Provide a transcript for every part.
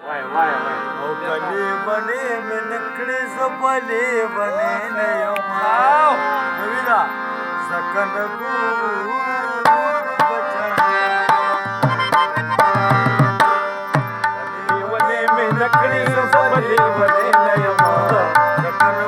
او کلی بنې مې نکړې زه بلې بنې نه یم نویدا ځکه نه ګور کلی بنې مې نکړې زه بلې بنې نه یم ځکه نه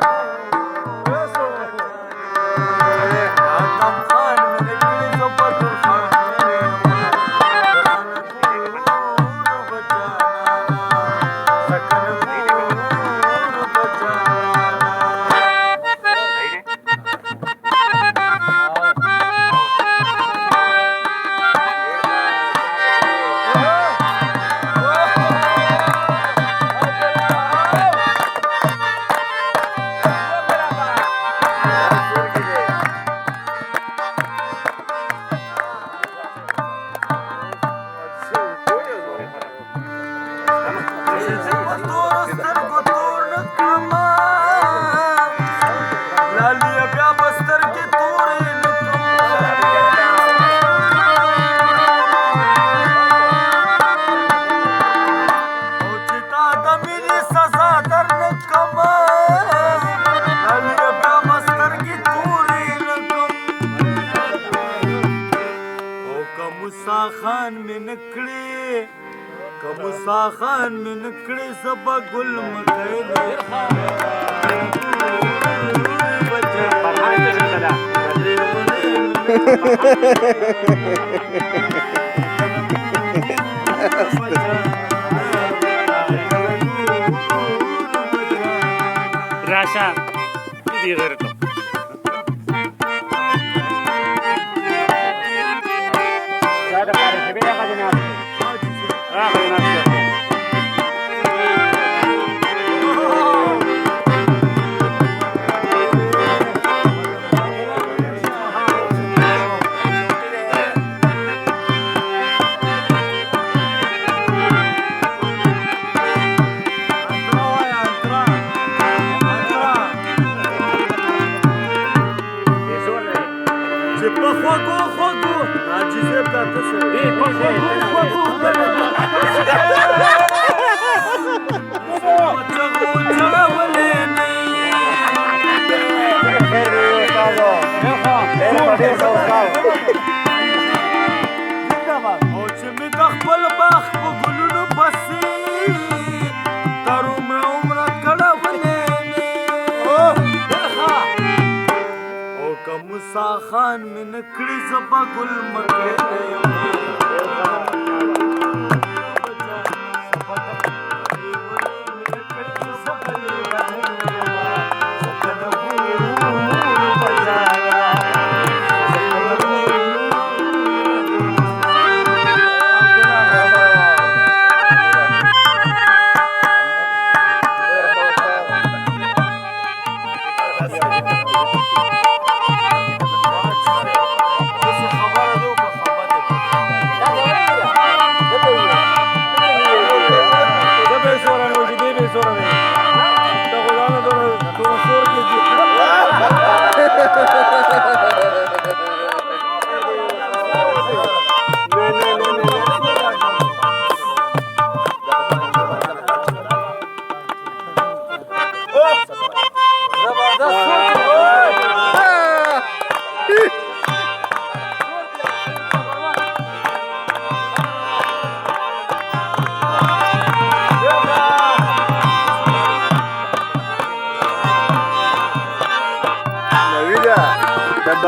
خان میں نکڑے کموسا خان میں نکڑے سبا گل مکھے راشا دي غيرته خان میں نکڑی زبا گل مکے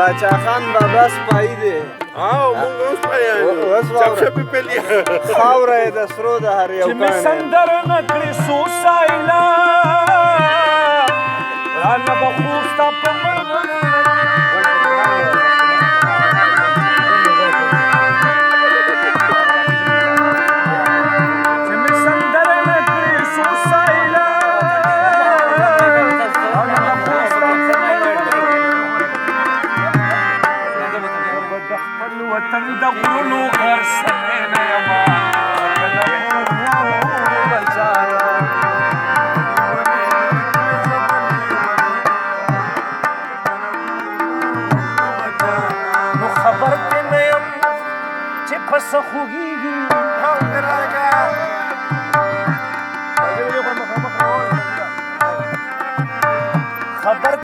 باچا خان بابا سپایی دی او موږ اوس پایانو چپچپې پلی خاوره یې د سرو د هر یو چې مې سندر نه کړې څو سایله رانه به خور ستا په وطن د غرونو غرسنه یما خبر